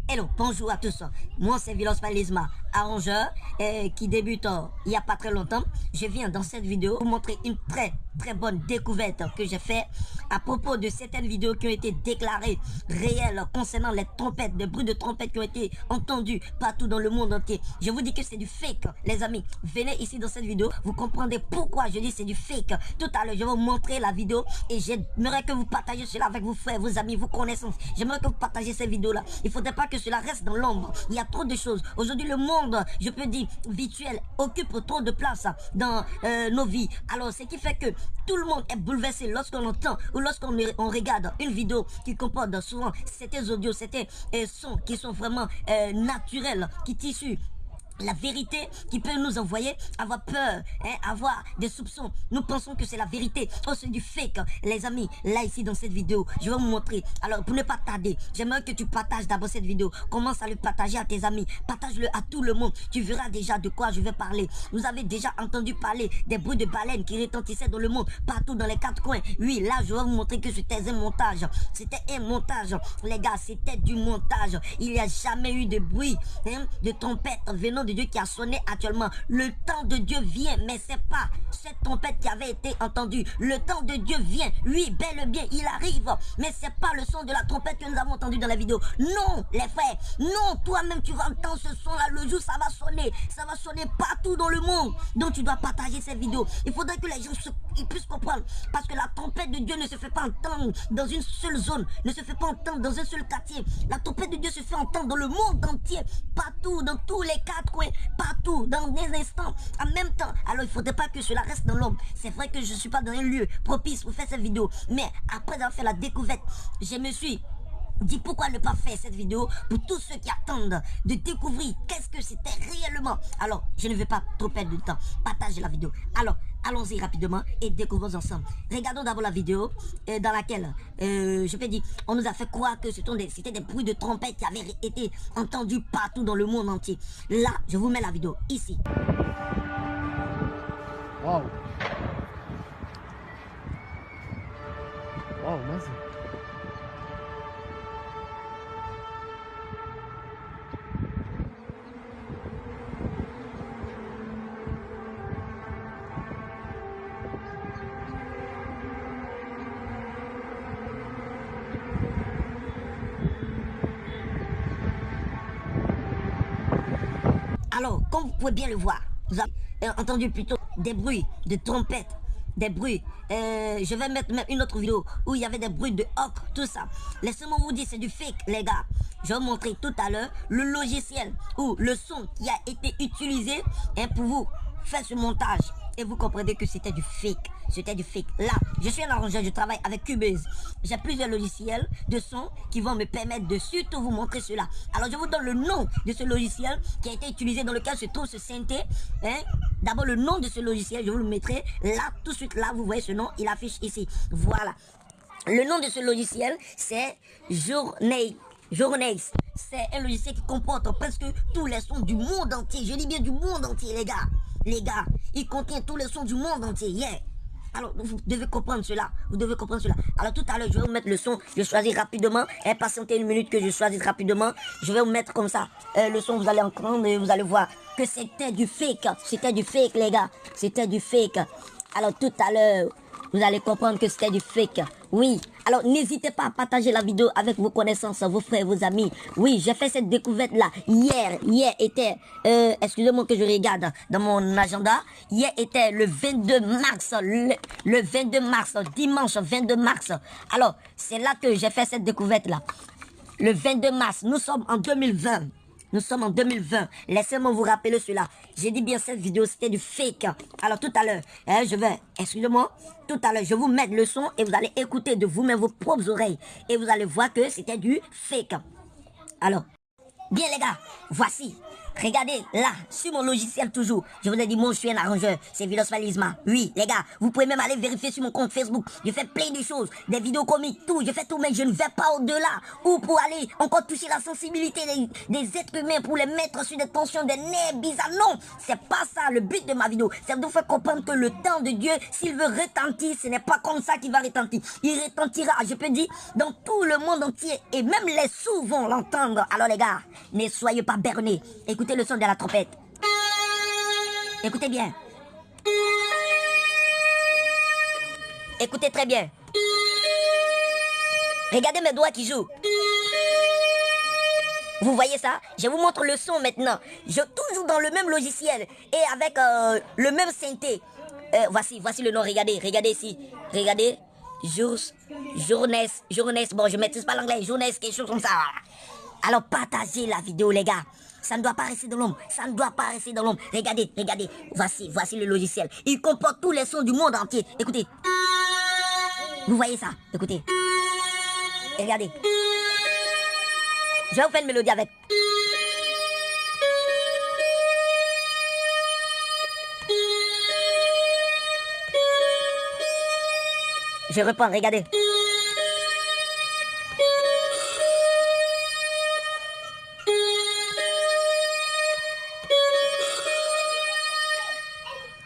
Hello, bonjour à tous. Moi, c'est Vilos Palisma, arrangeur qui débute il n'y a pas très longtemps. Je viens dans cette vidéo vous montrer une très bonne découverte que j'ai fait à propos de certaines vidéos qui ont été déclarées réelles concernant les trompettes, des bruits de trompettes qui ont été entendus partout dans le monde entier. Je vous dis que c'est du fake, les amis. Venez ici dans cette vidéo, vous comprendrez pourquoi je dis c'est du fake. Tout à l'heure, je vais vous montrer la vidéo et j'aimerais que vous partagiez cela avec vos frères, vos amis, vos connaissances. J'aimerais que vous partagiez cette vidéo-là. Il ne faudrait pas que cela reste dans l'ombre. Il y a trop de choses. Aujourd'hui, le monde, je peux dire, virtuel, occupe trop de place dans nos vies. Alors, ce qui fait que tout le monde est bouleversé lorsqu'on entend ou lorsqu'on regarde une vidéo qui comporte souvent certains audios, certains sons qui sont vraiment naturels, qui tissus la vérité qui peut nous envoyer avoir peur, avoir des soupçons. Nous pensons que c'est la vérité. Oh, c'est du fake. Les amis, là ici dans cette vidéo, je vais vous montrer. Alors pour ne pas tarder, j'aimerais que tu partages d'abord cette vidéo. Commence à le partager à tes amis. Partage-le à tout le monde. Tu verras déjà de quoi je vais parler. Vous avez déjà entendu parler des bruits de baleines qui retentissaient dans le monde, partout dans les quatre coins. Oui, là je vais vous montrer que c'était un montage. C'était un montage. Les gars, c'était du montage. Il n'y a jamais eu de bruit de trompette venant de Dieu qui a sonné actuellement. Le temps de Dieu vient, mais c'est pas cette trompette qui avait été entendue. Le temps de Dieu vient, oui, bel et bien, il arrive, mais c'est pas le son de la trompette que nous avons entendu dans la vidéo. Non, les frères, non, toi-même tu vas entendre ce son-là. Le jour, ça va sonner partout dans le monde. Donc tu dois partager cette vidéo. Il faudrait que les gens ils puissent comprendre, parce que la trompette de Dieu ne se fait pas entendre dans une seule zone, ne se fait pas entendre dans un seul quartier. La trompette de Dieu se fait entendre dans le monde entier, partout, dans tous les quatre coins, partout, dans des instants, en même temps. Alors il ne faudrait pas que cela reste dans l'ombre. C'est vrai que je ne suis pas dans un lieu propice pour faire cette vidéo, mais après avoir fait la découverte, je me suis dit pourquoi ne pas faire cette vidéo pour tous ceux qui attendent de découvrir qu'est-ce que c'était réellement. Alors je ne vais pas trop perdre de temps, partagez la vidéo. Alors allons-y rapidement et découvrons ensemble. Regardons d'abord la vidéo dans laquelle je peux dire, on nous a fait croire que c'était des bruits de trompette qui avaient été entendus partout dans le monde entier. Là je vous mets la vidéo ici. Wow. Wow, merci. Alors, comme vous pouvez bien le voir, vous avez entendu plutôt des bruits de trompette, des bruits. Je vais mettre même une autre vidéo où il y avait des bruits de hoc, tout ça. Laissez-moi vous dire, c'est du fake, les gars. Je vais vous montrer tout à l'heure le logiciel ou le son qui a été utilisé pour vous faire ce montage. Et vous comprenez que c'était du fake. C'était du fake. Là, je suis un arrangeur, je travaille avec Cubase. J'ai plusieurs logiciels de son qui vont me permettre de surtout vous montrer cela. Alors, je vous donne le nom de ce logiciel qui a été utilisé dans lequel se trouve ce synthé. D'abord, le nom de ce logiciel, je vous le mettrai là, tout de suite là, vous voyez ce nom, il affiche ici. Voilà. Le nom de ce logiciel, c'est Journeys. C'est un logiciel qui comporte presque tous les sons du monde entier. Je dis bien du monde entier, les gars. Les gars, il contient tous les sons du monde entier. Yeah. Alors, vous devez comprendre cela. Vous devez comprendre cela. Alors, tout à l'heure, je vais vous mettre le son. Je choisis rapidement. Patientez une minute que je choisis rapidement. Je vais vous mettre comme ça le son. Vous allez entendre et vous allez voir que c'était du fake. C'était du fake, les gars. C'était du fake. Alors, tout à l'heure, vous allez comprendre que c'était du fake. Oui. Alors, n'hésitez pas à partager la vidéo avec vos connaissances, vos frères, vos amis. Oui, j'ai fait cette découverte-là. Hier était, excusez-moi que je regarde dans mon agenda. Hier était le 22 mars, le 22 mars, dimanche 22 mars. Alors, c'est là que j'ai fait cette découverte-là. Le 22 mars, nous sommes en 2020. Nous sommes en 2020. Laissez-moi vous rappeler cela. J'ai dit bien cette vidéo, c'était du fake. Alors tout à l'heure, excusez-moi, tout à l'heure, je vais vous mettre le son et vous allez écouter de vous-même vos propres oreilles. Et vous allez voir que c'était du fake. Alors, bien les gars, voici Regardez, là, sur mon logiciel toujours, je vous ai dit, moi, je suis un arrangeur, c'est Vilos Falisma. Oui, les gars, vous pouvez même aller vérifier sur mon compte Facebook. Je fais plein de choses, des vidéos comiques, tout, je fais tout, mais je ne vais pas au-delà. Ou pour aller encore toucher la sensibilité des êtres humains, pour les mettre sur des tensions, des nerfs bizarres. Non, c'est pas ça le but de ma vidéo. C'est de vous faire comprendre que le temps de Dieu, s'il veut retentir, ce n'est pas comme ça qu'il va retentir. Il retentira, je peux dire, dans tout le monde entier. Et même les sourds vont l'entendre. Alors les gars, ne soyez pas bernés. Écoutez le son de la trompette. Écoutez bien. Écoutez très bien. Regardez mes doigts qui jouent. Vous voyez ça? Je vous montre le son maintenant. Je toujours dans le même logiciel et avec le même synthé. Voici le nom. Regardez ici. Regardez. Journesse. Bon, je maîtrise pas l'anglais. Journesse, quelque chose comme ça. Alors partagez la vidéo, les gars. Ça ne doit pas rester dans l'ombre. Ça ne doit pas rester dans l'ombre. Regardez. Voici le logiciel. Il comporte tous les sons du monde entier. Écoutez. Vous voyez ça? Écoutez. Et regardez. Je vais vous faire une mélodie avec. Je reprends, regardez.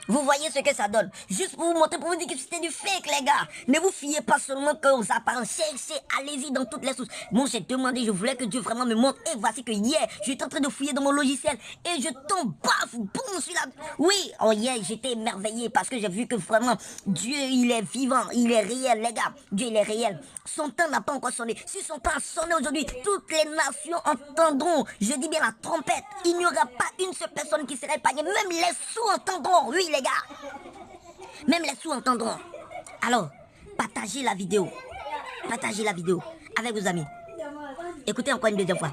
Vous voyez ce que ça donne. Juste pour vous montrer, pour vous dire que c'était du fake, les gars. Ne vous fiez pas seulement aux apparences. Cherchez, allez-y dans toutes les sources. Moi, j'ai demandé, je voulais que Dieu vraiment me montre. Et voici que hier, j'étais en train de fouiller dans mon logiciel. Et je tombe, baf, boum, sur la... Oui, oh hier, j'étais émerveillé parce que j'ai vu que vraiment, Dieu, il est vivant, il est réel, les gars. Dieu, il est réel. Son temps n'a pas encore sonné. Si son temps a sonné aujourd'hui, toutes les nations entendront, je dis bien la trompette. Il n'y aura pas une seule personne qui sera épargnée. Même les sourds entendront, oui, les gars. Même les sourds entendront. Alors, partagez la vidéo. Partagez la vidéo avec vos amis. Écoutez encore une deuxième fois.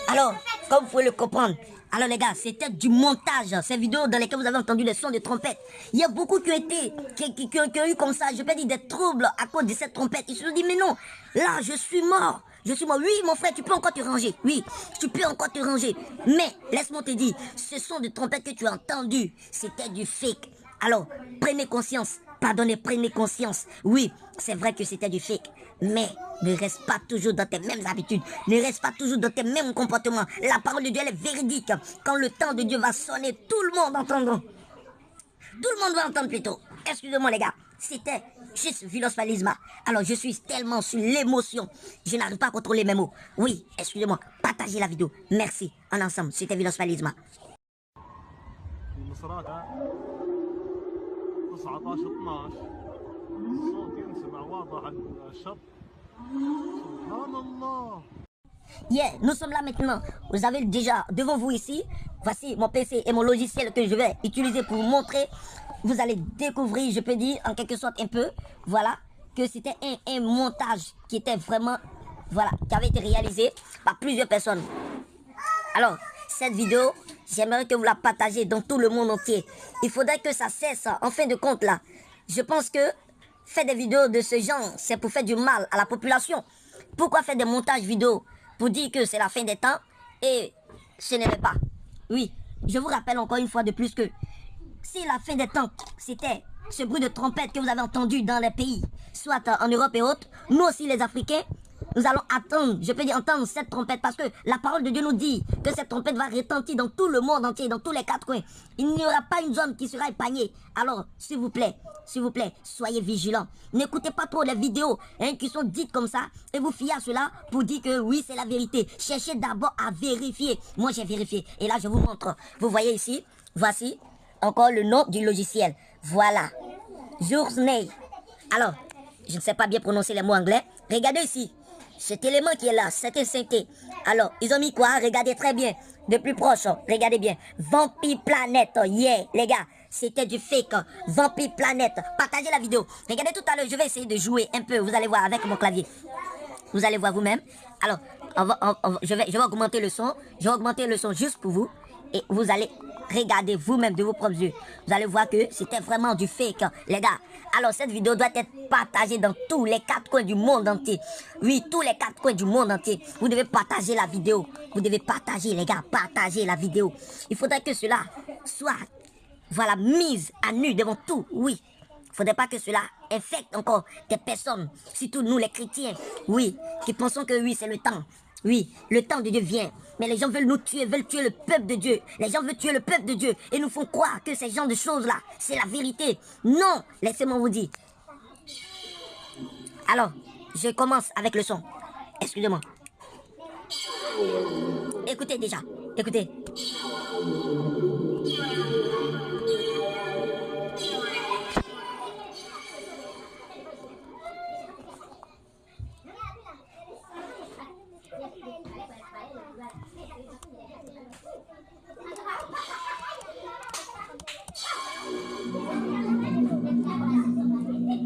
Alors, comme vous pouvez le comprendre, alors les gars, c'était du montage, ces vidéos dans lesquelles vous avez entendu les sons de trompette. Il y a beaucoup qui ont eu comme ça, je peux dire des troubles à cause de cette trompette. Ils se sont dit, mais non, là, je suis mort. Oui, mon frère, tu peux encore te ranger. Oui, tu peux encore te ranger. Mais, laisse-moi te dire, ce son de trompette que tu as entendu, c'était du fake. Alors, prenez conscience. Pardonnez, prenez conscience. Oui, c'est vrai que c'était du fake. Mais ne reste pas toujours dans tes mêmes habitudes. Ne reste pas toujours dans tes mêmes comportements. La parole de Dieu elle est véridique. Quand le temps de Dieu va sonner, tout le monde entendra. Tout le monde va entendre plutôt. Excusez-moi les gars. C'était juste Vilos Falisma. Alors je suis tellement sur l'émotion. Je n'arrive pas à contrôler mes mots. Oui, excusez-moi. Partagez la vidéo. Merci. En ensemble, c'était Vilos Falisma. 19 12 الصوت ينسمع واضح على الشط سبحان الله. Yeah, nous sommes là maintenant. Vous avez déjà devant vous ici. Voici mon PC et mon logiciel que je vais utiliser pour vous montrer. Vous allez découvrir, je peux dire en quelque sorte un peu, voilà, que c'était un montage qui était vraiment, voilà, qui avait été réalisé par plusieurs personnes. Alors, cette vidéo, j'aimerais que vous la partagez dans tout le monde entier. Il faudrait que ça cesse en fin de compte là. Je pense que faire des vidéos de ce genre, c'est pour faire du mal à la population. Pourquoi faire des montages vidéo pour dire que c'est la fin des temps et ce n'est pas. Oui, je vous rappelle encore une fois de plus que si la fin des temps, c'était ce bruit de trompette que vous avez entendu dans les pays, soit en Europe et autres, nous aussi les Africains, nous allons attendre, je peux dire entendre cette trompette parce que la parole de Dieu nous dit que cette trompette va retentir dans tout le monde entier, dans tous les quatre coins. Il n'y aura pas une zone qui sera épargnée. Alors, s'il vous plaît, soyez vigilants. N'écoutez pas trop les vidéos qui sont dites comme ça et vous fiez à cela pour dire que oui, c'est la vérité. Cherchez d'abord à vérifier. Moi, j'ai vérifié. Et là, je vous montre. Vous voyez ici, voici encore le nom du logiciel. Voilà. Journée. Alors, je ne sais pas bien prononcer les mots anglais. Regardez ici. Cet élément qui est là, c'est un synthé. Alors, ils ont mis quoi? Regardez très bien. De plus proche, regardez bien. Vampire Planet, yeah, les gars. C'était du fake. Vampire Planet. Partagez la vidéo. Regardez tout à l'heure, je vais essayer de jouer un peu. Vous allez voir avec mon clavier. Vous allez voir vous-même. Alors, je vais augmenter le son. Je vais augmenter le son juste pour vous. Et vous allez regardez vous-même de vos propres yeux. Vous allez voir que c'était vraiment du fake, les gars. Alors, cette vidéo doit être partagée dans tous les 4 coins du monde entier. Oui, tous les 4 coins du monde entier. Vous devez partager la vidéo. Vous devez partager, les gars, partager la vidéo. Il faudrait que cela soit, voilà, mise à nu devant tout, oui. Il ne faudrait pas que cela infecte encore des personnes, surtout nous les chrétiens, oui, qui pensons que oui, c'est le temps. Oui, le temps de Dieu vient. Mais les gens veulent nous tuer, veulent tuer le peuple de Dieu. Les gens veulent tuer le peuple de Dieu et nous font croire que ces genres de choses-là, c'est la vérité. Non, laissez-moi vous dire. Alors, je commence avec le son. Excusez-moi. Écoutez déjà, écoutez.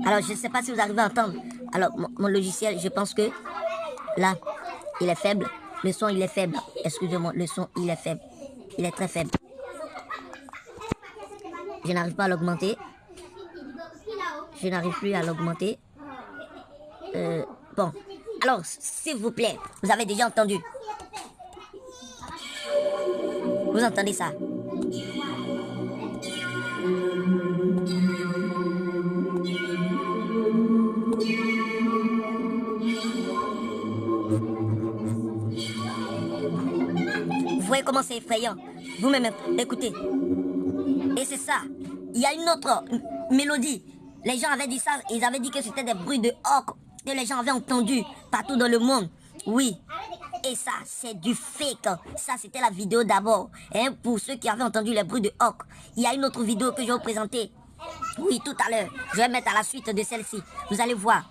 Alors, je ne sais pas si vous arrivez à entendre. Alors, mon logiciel, je pense que là, il est faible. Le son, il est faible. Excusez-moi, le son, il est faible. Il est très faible. Je n'arrive pas à l'augmenter. Je n'arrive plus à l'augmenter. Bon. Alors, s'il vous plaît, vous avez déjà entendu. Vous entendez ça? Vous voyez comment c'est effrayant. Vous-même, écoutez. Et c'est ça. Il y a une autre mélodie. Les gens avaient dit ça. Ils avaient dit que c'était des bruits de orques que les gens avaient entendus partout dans le monde. Oui. Et ça, c'est du fake. Ça, c'était la vidéo d'abord. Et pour ceux qui avaient entendu les bruits de orques, il y a une autre vidéo que je vais vous présenter. Oui, tout à l'heure. Je vais mettre à la suite de celle-ci. Vous allez voir.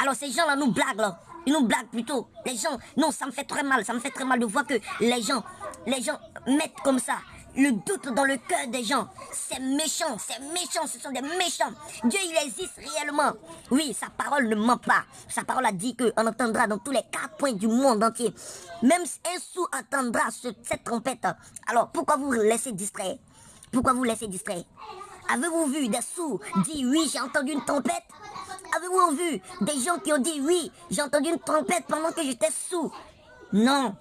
Alors, ces gens-là nous blaguent, là. Ils nous blaguent plutôt. Les gens, non, ça me fait très mal. Ça me fait très mal de voir que les gens mettent comme ça le doute dans le cœur des gens. C'est méchant, ce sont des méchants. Dieu, il existe réellement. Oui, sa parole ne ment pas. Sa parole a dit qu'on entendra dans tous les 4 coins du monde entier. Même un sourd entendra cette trompette. Alors, pourquoi vous laissez distraire? Pourquoi vous laissez distraire? Avez-vous vu des sourds dire oui, j'ai entendu une trompette? Avez-vous vu des gens qui ont dit oui, j'ai entendu une trompette pendant que j'étais sourd? Non,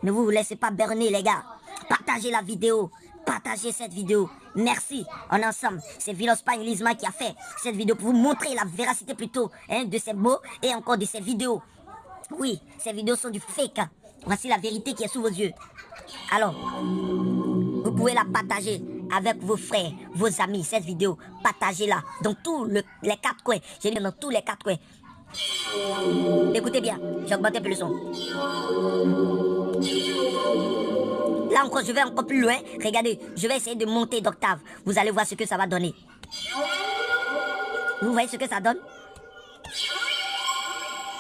ne vous laissez pas berner, les gars. Partagez la vidéo, partagez cette vidéo. Merci, en ensemble. C'est Vilospan Lisma qui a fait cette vidéo pour vous montrer la véracité plutôt de ces mots et encore de ces vidéos. Oui, ces vidéos sont du fake. Voici la vérité qui est sous vos yeux. Alors, vous pouvez la partager avec vos frères, vos amis, cette vidéo. Partagez-la dans tous les 4 coins. J'ai dit dans tous les 4 coins. Écoutez bien, j'ai augmenté un peu le son. Là encore, je vais encore plus loin. Regardez, je vais essayer de monter d'octave. Vous allez voir ce que ça va donner. Vous voyez ce que ça donne?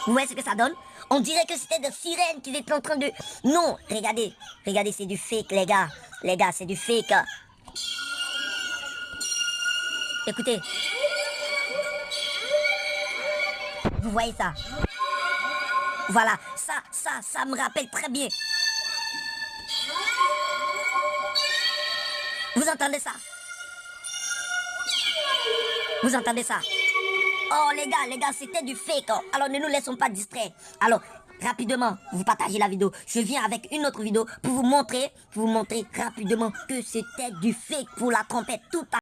Vous voyez ce que ça donne? On dirait que c'était des sirènes qui étaient en train de... Non, regardez. Regardez, c'est du fake, les gars. Les gars, c'est du fake. Écoutez. Vous voyez ça? Voilà, ça me rappelle très bien. Vous entendez ça? Vous entendez ça? Oh les gars, c'était du fake. Alors ne nous laissons pas distraire. Alors, rapidement, vous partagez la vidéo. Je viens avec une autre vidéo pour vous montrer rapidement que c'était du fake pour la trompette. Tout à